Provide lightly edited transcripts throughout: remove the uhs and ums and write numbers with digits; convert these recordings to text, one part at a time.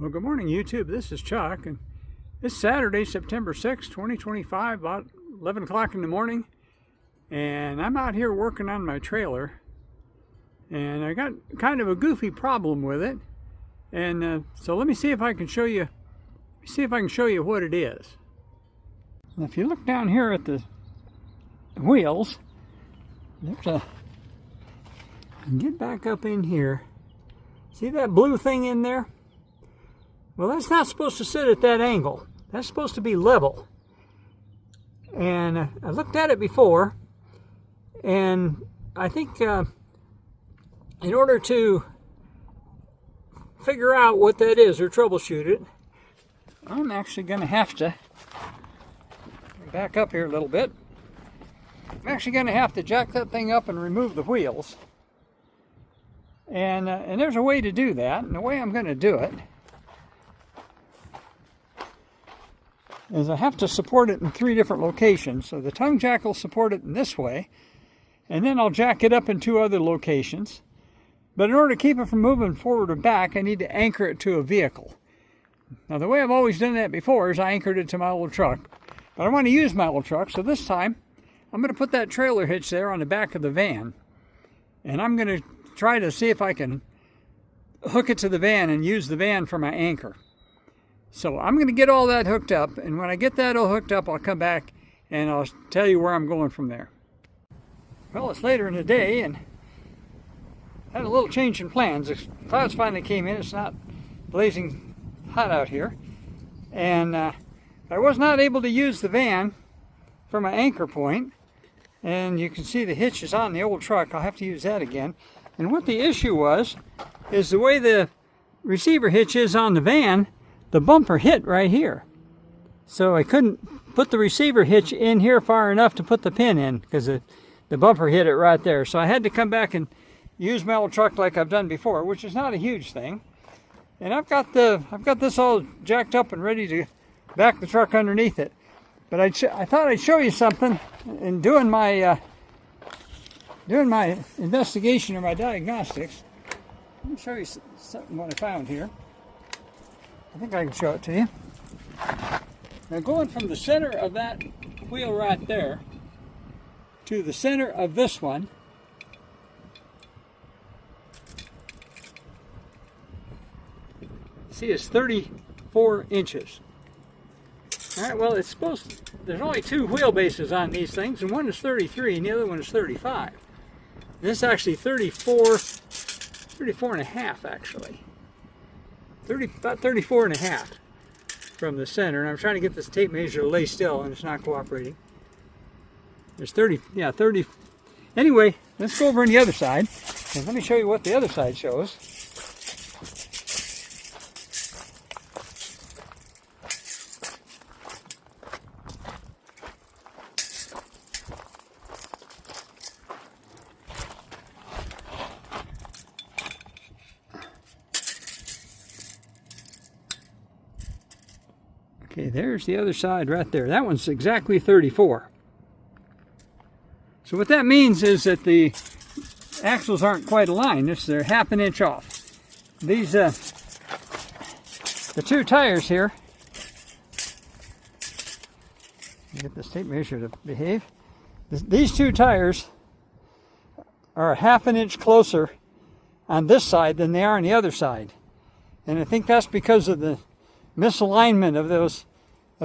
Well, good morning, YouTube. This is Chuck, and it's Saturday, September 6, 2025, about 11 o'clock in the morning, and I'm out here working on my trailer, and I got kind of a goofy problem with it, and so let me see if I can show you. What it is. Now, if you look down here at the wheels, there's a. Get back up in here. See that blue thing in there? Well, that's not supposed to sit at that angle. That's supposed to be level. And I looked at it before, and I think in order to figure out what that is or troubleshoot it, I'm actually going to have to back up here a little bit. I'm actually going to have to jack that thing up and remove the wheels. And there's a way to do that, and the way I'm going to do it is I have to support it in 3 different locations. So the tongue jack will support it in this way, and then I'll jack it up in 2 other locations. But in order to keep it from moving forward or back, I need to anchor it to a vehicle. Now, the way I've always done that before is I anchored it to my old truck. But I want to use my old truck, so this time I'm going to put that trailer hitch there on the back of the van. And I'm going to try to see if I can hook it to the van and use the van for my anchor. So I'm going to get all that hooked up, and when I get that all hooked up, I'll come back and I'll tell you where I'm going from there. Well, it's later in the day, and I had a little change in plans. The clouds finally came in. It's not blazing hot out here, and I was not able to use the van for my anchor point, and you can see the hitch is on the old truck. I'll have to use that again. And what the issue was is the way the receiver hitch is on the van, the bumper hit right here. So I couldn't put the receiver hitch in here far enough to put the pin in because the bumper hit it right there. So I had to come back and use my old truck like I've done before, which is not a huge thing. And I've got this all jacked up and ready to back the truck underneath it. But I thought I'd show you something in doing my investigation or my diagnostics. Let me show you something what I found here. I think I can show it to you. Now, going from the center of that wheel right there to the center of this one, see, it's 34 inches. All right, well, there's only 2 wheelbases on these things, and one is 33 and the other one is 35. This is actually 34 and a half, actually. About 34 and a half from the center, and I'm trying to get this tape measure to lay still, and it's not cooperating. There's 30. Anyway, let's go over on the other side, and let me show you what the other side shows. Okay, there's the other side right there. That one's exactly 34. So what that means is that the axles aren't quite aligned. They're half an inch off. These, the 2 tires here, get this tape measure to behave. These 2 tires are half an inch closer on this side than they are on the other side. And I think that's because of the misalignment of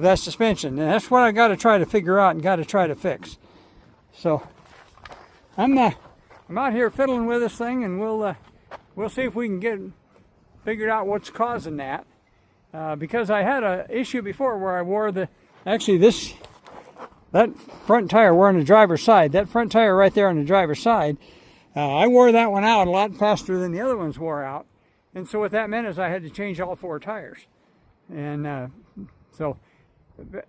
that suspension, and that's what I got to try to figure out and got to try to fix. So I'm out here fiddling with this thing, and we'll see if we can get figured out what's causing that. Because I had an issue before where I wore that front tire were on the driver's side. That front tire right there on the driver's side, I wore that one out a lot faster than the other ones wore out, and so what that meant is I had to change all 4 tires. And so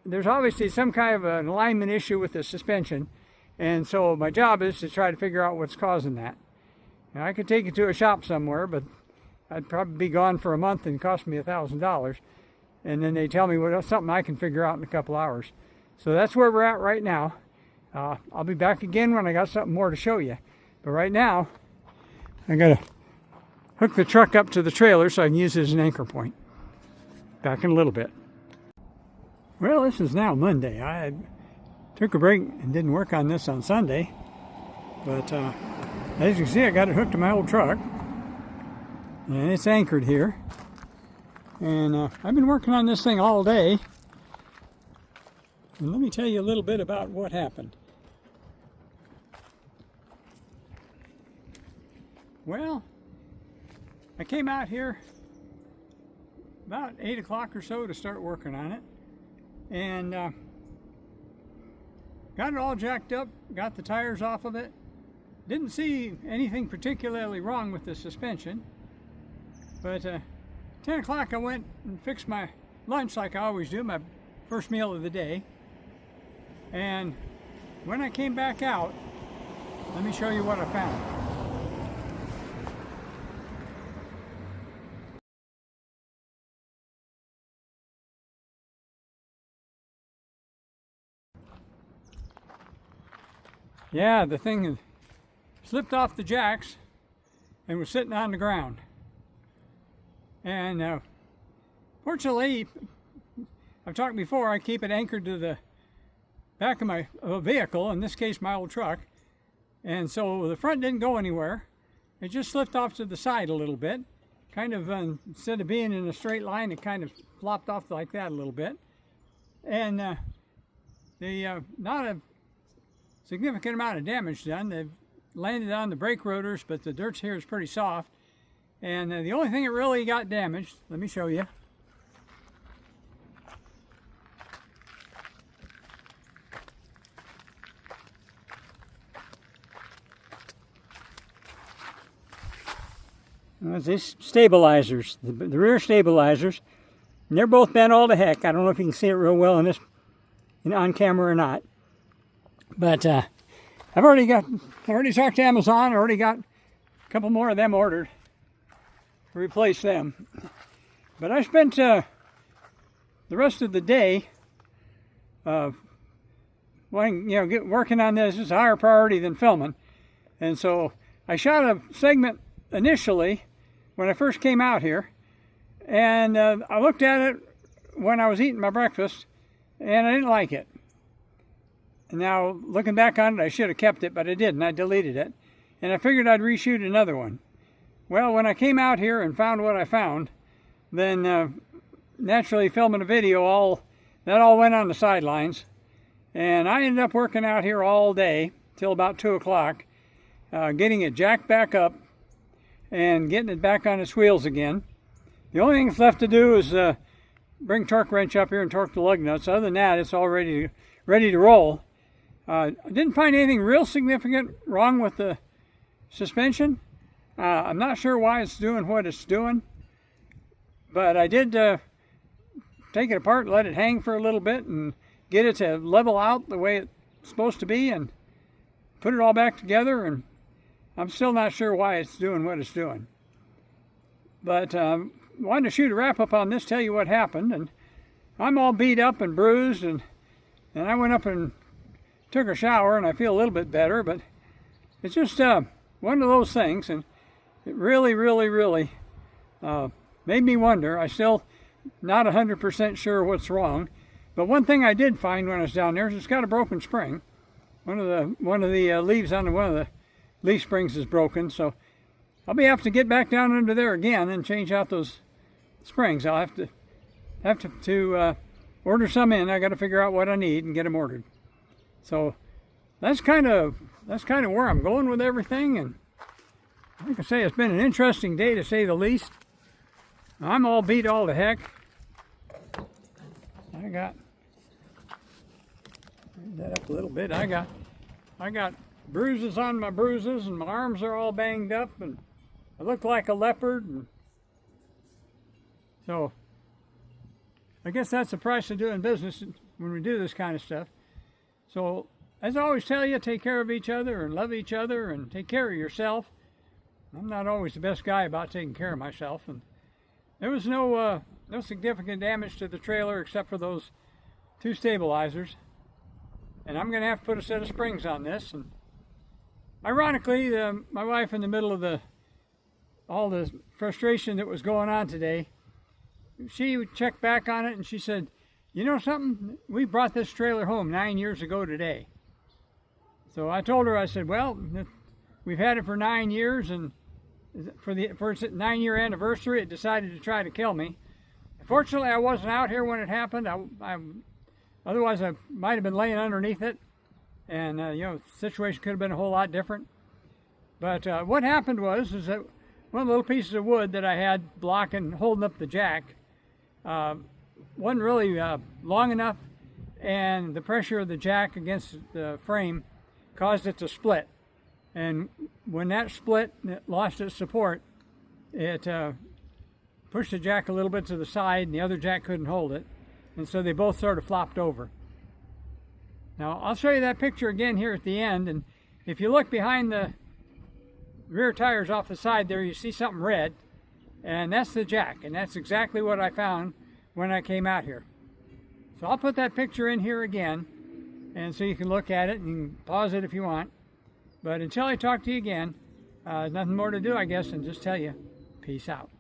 there's obviously some kind of an alignment issue with the suspension, and so my job is to try to figure out what's causing that. Now, I could take it to a shop somewhere, but I'd probably be gone for a month and cost me $1,000, and then they tell me something I can figure out in a couple hours. So that's where we're at right now. I'll be back again when I got something more to show you, but right now I gotta hook the truck up to the trailer so I can use it as an anchor point. back in a little bit. Well, this is now Monday. I took a break and didn't work on this on Sunday, but as you can see, I got it hooked to my old truck, and it's anchored here. And I've been working on this thing all day, and let me tell you a little bit about what happened. Well, I came out here about 8 o'clock or so to start working on it, and got it all jacked up, got the tires off of it. Didn't see anything particularly wrong with the suspension, but 10 o'clock I went and fixed my lunch like I always do, my first meal of the day. And when I came back out, let me show you what I found. Yeah, the thing had slipped off the jacks and was sitting on the ground. And fortunately, I've talked before, I keep it anchored to the back of my vehicle, in this case my old truck. And so the front didn't go anywhere. It just slipped off to the side a little bit. Kind of, instead of being in a straight line, it kind of flopped off like that a little bit. And not a significant amount of damage done. They've landed on the brake rotors, but the dirt here is pretty soft. And the only thing that really got damaged, let me show you. These stabilizers, the rear stabilizers, and they're both bent all to heck. I don't know if you can see it real well in this, on camera or not. But I've already talked to Amazon. I already got a couple more of them ordered to replace them. But I spent the rest of the day, working on this. It's a higher priority than filming, and so I shot a segment initially when I first came out here, and I looked at it when I was eating my breakfast, and I didn't like it. And now, looking back on it, I should have kept it, but I didn't. I deleted it. And I figured I'd reshoot another one. Well, when I came out here and found what I found, then naturally filming a video, that all went on the sidelines. And I ended up working out here all day, till about 2 o'clock, getting it jacked back up and getting it back on its wheels again. The only thing that's left to do is bring torque wrench up here and torque the lug nuts. Other than that, it's all ready to roll. I didn't find anything real significant wrong with the suspension. I'm not sure why it's doing what it's doing, but I did take it apart and let it hang for a little bit and get it to level out the way it's supposed to be and put it all back together, and I'm still not sure why it's doing what it's doing. But wanted to shoot a wrap up on this, tell you what happened, and I'm all beat up and bruised, and I went up and took a shower, and I feel a little bit better, but it's just one of those things, and it really, really, really made me wonder. I still not 100% sure what's wrong, but one thing I did find when I was down there is it's got a broken spring. One of the leaves on one of the leaf springs is broken, so I'll have to get back down under there again and change out those springs. I'll have to order some in. I got to figure out what I need and get them ordered. So that's kind of where I'm going with everything, and like I say, it's been an interesting day to say the least. I'm all beat all to heck. I got that up a little bit. I got bruises on my bruises, and my arms are all banged up, and I look like a leopard. And so I guess that's the price of doing business when we do this kind of stuff. So, as I always tell you, take care of each other and love each other and take care of yourself. I'm not always the best guy about taking care of myself, and there was no significant damage to the trailer except for those 2 stabilizers. And I'm going to have to put a set of springs on this. And ironically, my wife, in the middle of all the frustration that was going on today, she checked back on it and she said, you know something? We brought this trailer home 9 years ago today. So I told her, I said, well, we've had it for 9 years, and for its 9-year anniversary, it decided to try to kill me. Fortunately, I wasn't out here when it happened. Otherwise, I might have been laying underneath it, and the situation could have been a whole lot different. But what happened was that one of the little pieces of wood that I had blocking, holding up the jack, wasn't really long enough, and the pressure of the jack against the frame caused it to split. And when that split, it lost its support, it pushed the jack a little bit to the side, and the other jack couldn't hold it, and so they both sort of flopped over. Now, I'll show you that picture again here at the end, and if you look behind the rear tires off the side there, you see something red, and that's the jack, and that's exactly what I found when I came out here. So I'll put that picture in here again, and so you can look at it, and you can pause it if you want. But until I talk to you again, nothing more to do, I guess, than just tell you, peace out.